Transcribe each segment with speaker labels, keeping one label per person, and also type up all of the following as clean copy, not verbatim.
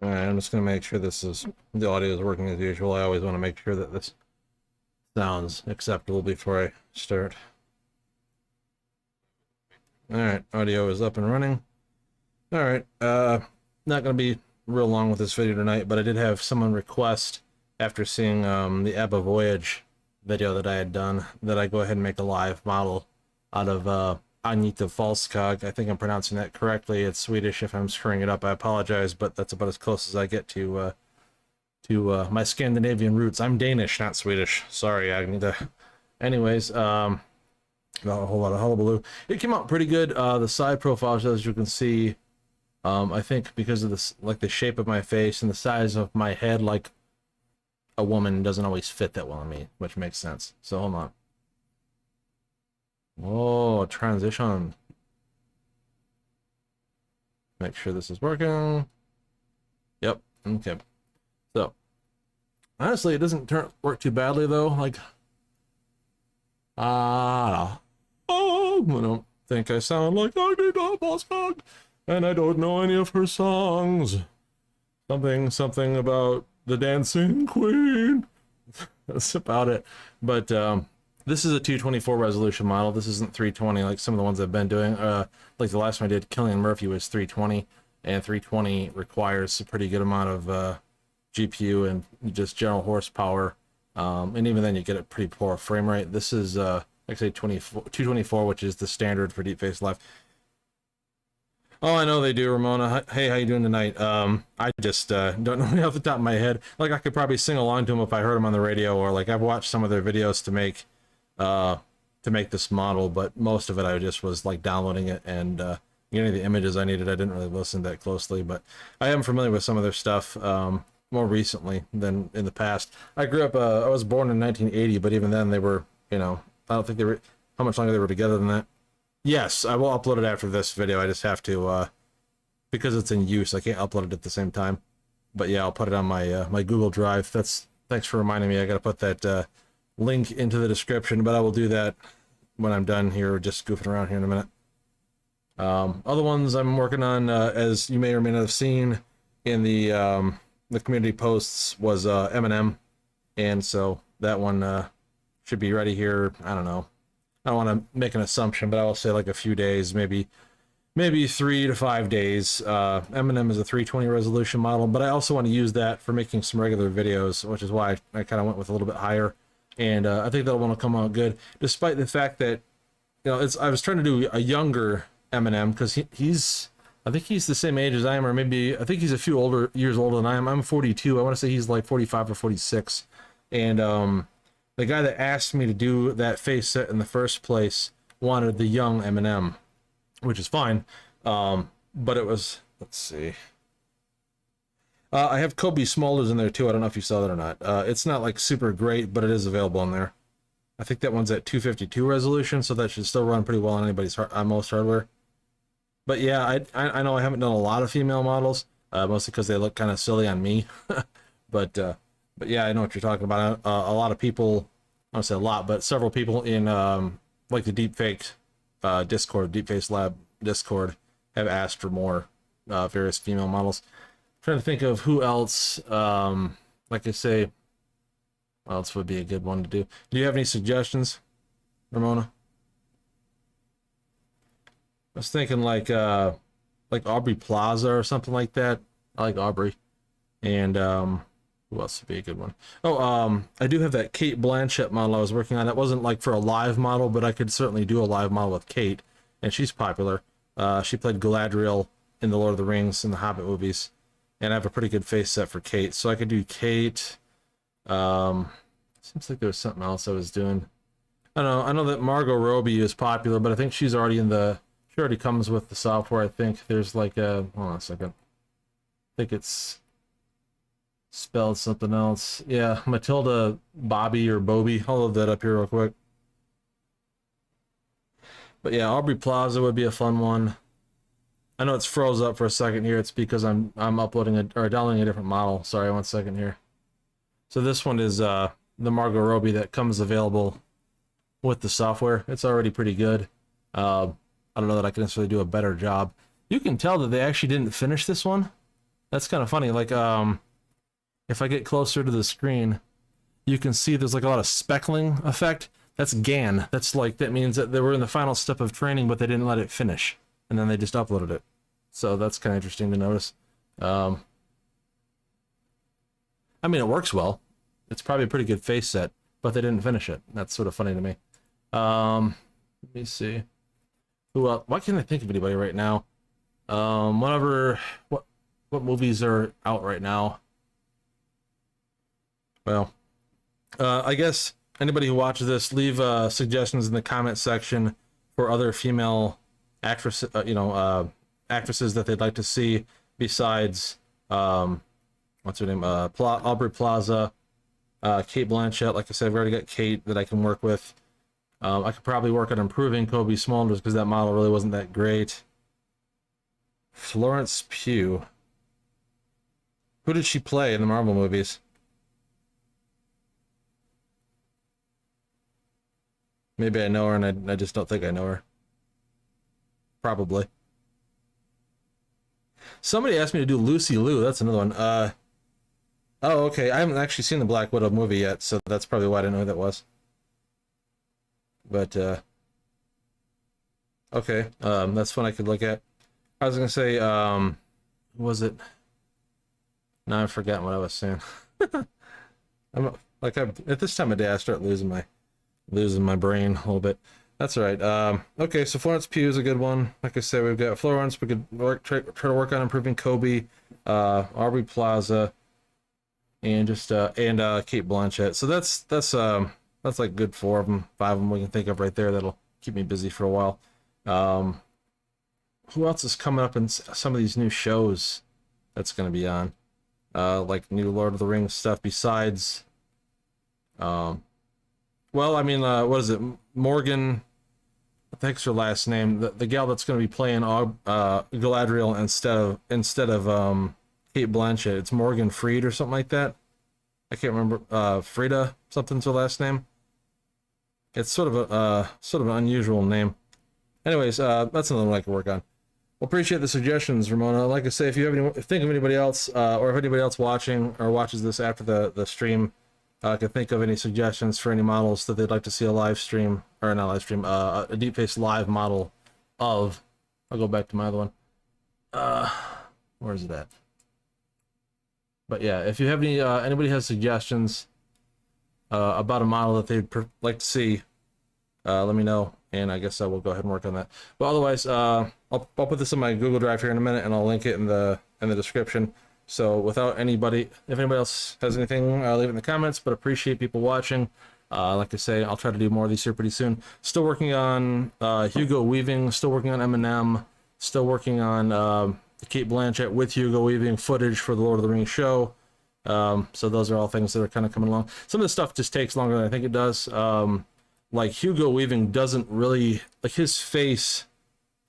Speaker 1: All right, I'm just gonna make sure the audio is working as usual. I always want to make sure that this sounds acceptable before I start. All right, audio is up and running. All right, not gonna be real long with this video tonight, but I did have someone request after seeing the Ebba Voyage video that I had done that I go ahead and make a live model out of Agnetha Faltskog. I think I'm pronouncing that correctly. It's Swedish. If I'm screwing it up, I apologize, but that's about as close as I get to my Scandinavian roots. I'm Danish, not Swedish. Sorry, Agnetha. Anyways, a whole lot of hullabaloo. It came out pretty good. The side profiles, as you can see, I think because of this, like the shape of my face and the size of my head, like a woman doesn't always fit that well on me, which makes sense. So hold on. Oh, transition. Make sure this is working. Yep. Okay. So, honestly, it doesn't work too badly though. Like, I don't think I sound like Agnetha Faltskog, and I don't know any of her songs. Something about the Dancing Queen. That's about it. But this is a 224 resolution model. This isn't 320 like some of the ones I've been doing. Like the last one I did, Killian Murphy, was 320, and 320 requires a pretty good amount of GPU and just general horsepower. And even then you get a pretty poor frame rate. This is actually 224, which is the standard for Deepface Live. Oh, I know they do, Ramona. Hey, how you doing tonight? I just don't know off the top of my head. Like, I could probably sing along to them if I heard them on the radio, or like I've watched some of their videos to make this model, but most of it I just was like downloading it and getting the images I needed. I didn't really listen that closely, but I am familiar with some of their stuff more recently than in the past. I grew up, I was born in 1980, but even then they were, you know, I don't think they were, how much longer they were together than that. Yes, I will upload it after this video. I just have to, because it's in use, I can't upload it at the same time. But yeah, I'll put it on my my Google Drive. Thanks for reminding me. I gotta put that link into the description, but I will do that when I'm done here, just goofing around here in a minute. Other ones I'm working on, as you may or may not have seen in the community posts, was Eminem, and so that one should be ready here. I don't know. I don't want to make an assumption, but I will say like a few days, maybe 3 to 5 days. Eminem is a 320 resolution model, but I also want to use that for making some regular videos, which is why I kind of went with a little bit higher. And I think that'll want to come out good, despite the fact that, you know, I was trying to do a younger Eminem, because I think he's the same age as I am, or maybe I think he's a few years older than I am. I'm 42. I want to say he's like 45 or 46. And the guy that asked me to do that face set in the first place wanted the young Eminem, which is fine. But it was, let's see. I have Kobe Smulders in there too. I don't know if you saw that or not. It's not like super great, but it is available in there. I think that one's at 252 resolution, so that should still run pretty well on anybody's on most hardware. But yeah, I know I haven't done a lot of female models, mostly because they look kind of silly on me. But yeah, I know what you're talking about. A lot of people, I don't say a lot, but several people in like the Deepfake Discord, Deepface Lab Discord, have asked for more various female models. Trying to think of who else, like I say, what else would be a good one to do. Do you have any suggestions, Ramona? I was thinking like Aubrey Plaza or something like that. I like Aubrey. And who else would be a good one? Oh, I do have that Kate Blanchett model I was working on. That wasn't like for a live model, but I could certainly do a live model with Kate, and she's popular. She played Galadriel in the Lord of the Rings and the Hobbit movies, and I have a pretty good face set for Kate, so I could do Kate. Seems like there was something else I was doing. I don't know. I know that Margot Robbie is popular, but I think she's already in the. She already comes with the software. I think there's like a. Hold on a second. I think it's spelled something else. Yeah, Matilda Bobby or Bobby. I'll load that up here real quick. But yeah, Aubrey Plaza would be a fun one. I know it's froze up for a second here. It's because I'm uploading or downloading a different model. Sorry, 1 second here. So this one is the Margot Robbie that comes available with the software. It's already pretty good. I don't know that I can necessarily do a better job. You can tell that they actually didn't finish this one. That's kind of funny. Like, if I get closer to the screen, you can see there's like a lot of speckling effect. That's GAN. That's like, that means that they were in the final step of training, but they didn't let it finish. And then they just uploaded it. So that's kind of interesting to notice. I mean, it works well. It's probably a pretty good face set, but they didn't finish it. That's sort of funny to me. Let me see. Who else? Why can't I think of anybody right now? What movies are out right now? Well, I guess anybody who watches this, leave suggestions in the comment section for other female actresses, actresses that they'd like to see besides, what's her name? Aubrey Plaza, Kate Blanchett. Like I said, I've already got Kate that I can work with. I could probably work on improving Kobe Smulders because that model really wasn't that great. Florence Pugh. Who did she play in the Marvel movies? Maybe I know her and I just don't think I know her. Probably. Somebody asked me to do Lucy Liu. That's another one. Oh, okay. I haven't actually seen the Black Widow movie yet, so that's probably why I didn't know who that was. But, okay. That's one I could look at. I was gonna say, was it? Now I've forgotten what I was saying. At this time of day, I start losing my brain a little bit. That's all right. Okay, so Florence Pugh is a good one. Like I said, we've got Florence. We could try to work on improving Kobe, Aubrey Plaza, and just Kate Blanchett. So that's like good 4 of them, 5 of them we can think of right there. That'll keep me busy for a while. Who else is coming up in some of these new shows that's going to be on? Like new Lord of the Rings stuff besides, well, I mean, what is it? Morgan, I think it's her last name. The gal that's going to be playing Galadriel instead of Kate Blanchett. It's Morgan Freed or something like that. I can't remember. Frida, something's her last name. It's sort of an unusual name. Anyways, that's another one I can work on. Well, appreciate the suggestions, Ramona. Like I say, if you have think of anybody else, or if anybody else watching or watches this after the stream, can think of any suggestions for any models that they'd like to see a live stream, or not live stream, a Deepface live model of. I'll go back to my other one. Where is it at? But yeah, if you have any, anybody has suggestions about a model that they'd like to see, let me know, and I guess I will go ahead and work on that. But otherwise, I'll put this in my Google Drive here in a minute, and I'll link it in the description. So without anybody, if anybody else has anything, leave it in the comments. But appreciate people watching. Like I say, I'll try to do more of these here pretty soon. Still working on Hugo Weaving. Still working on Eminem. Still working on Kate Blanchett with Hugo Weaving footage for the Lord of the Rings show. So those are all things that are kind of coming along. Some of the stuff just takes longer than I think it does. Like Hugo Weaving doesn't really, like his face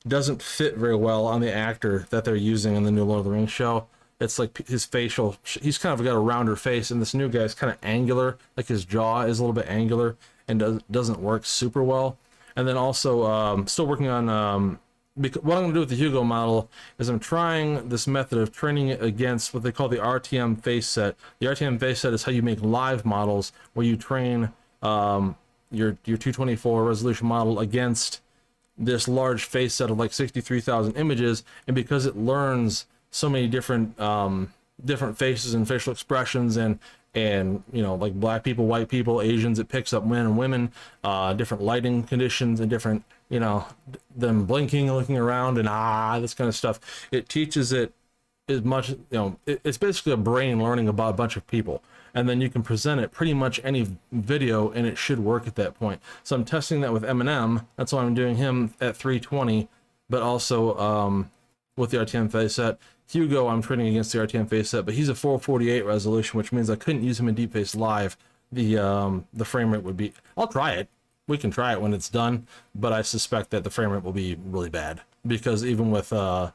Speaker 1: doesn't fit very well on the actor that they're using in the new Lord of the Rings show. It's like his facial, he's kind of got a rounder face, and this new guy's kind of angular, like his jaw is a little bit angular and doesn't work super well. And then also still working on what I'm going to do with the Hugo model is I'm trying this method of training it against what they call the RTM face set. The RTM face set is how you make live models, where you train your 224 resolution model against this large face set of like 63,000 images, and because it learns so many different faces and facial expressions and you know, like black people, white people, Asians, it picks up men and women, different lighting conditions and different, you know, them blinking, looking around, and this kind of stuff. It teaches it as much, you know, it's basically a brain learning about a bunch of people, and then you can present it pretty much any video and it should work at that point. So I'm testing that with Eminem. That's why I'm doing him at 320, but also with the RTM face set. Hugo, I'm training against the RTM face set, but he's a 448 resolution, which means I couldn't use him in Deepface live. The frame rate would be, I'll try it. We can try it when it's done, but I suspect that the frame rate will be really bad, because even with when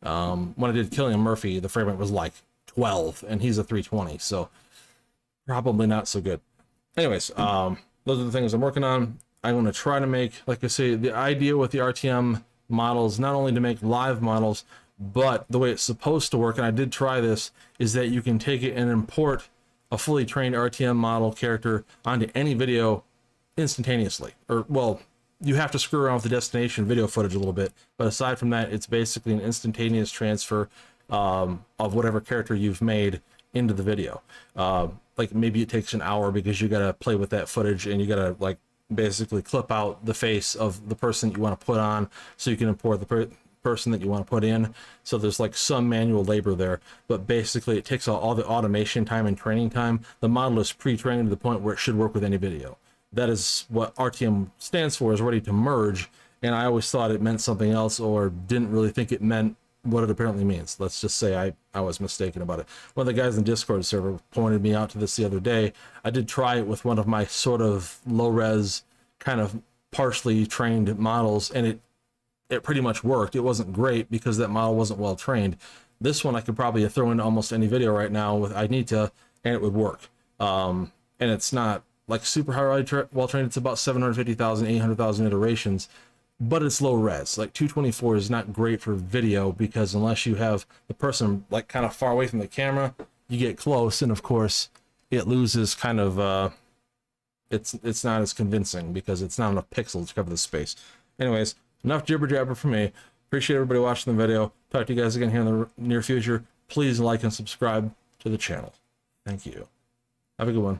Speaker 1: I did Killian Murphy, the frame rate was like 12 and he's a 320, so probably not so good. Anyways, those are the things I'm working on. I'm going to try to make, like I say, the idea with the RTM models, not only to make live models, But the way it's supposed to work, and I did try this, is that you can take it and import a fully trained RTM model character onto any video instantaneously. Or, well, you have to screw around with the destination video footage a little bit, but aside from that, it's basically an instantaneous transfer of whatever character you've made into the video. Like maybe it takes an hour because you gotta play with that footage and you gotta like basically clip out the face of the person that you want to put on so you can import the person that you want to put in. So there's like some manual labor there, but basically it takes all the automation time and training time. The model is pre-trained to the point where it should work with any video. That is what RTM stands for, is ready to merge, and I always thought it meant something else, or didn't really think it meant what it apparently means. Let's just say I was mistaken about it. One of the guys in the Discord server pointed me out to this the other day. I did try it with one of my sort of low-res, kind of partially trained models, and it pretty much worked. It wasn't great because that model wasn't well trained. This one I could probably throw into almost any video right now with Agnetha, and it would work. And it's not like super well trained. It's about 750,000, 800,000 iterations, but it's low res. Like 224 is not great for video because unless you have the person like kind of far away from the camera, you get close, and of course it loses kind of it's not as convincing because it's not enough pixels to cover the space. Anyways, enough jibber jabber for me. Appreciate everybody watching the video. Talk to you guys again here in the near future. Please like and subscribe to the channel. Thank you. Have a good one.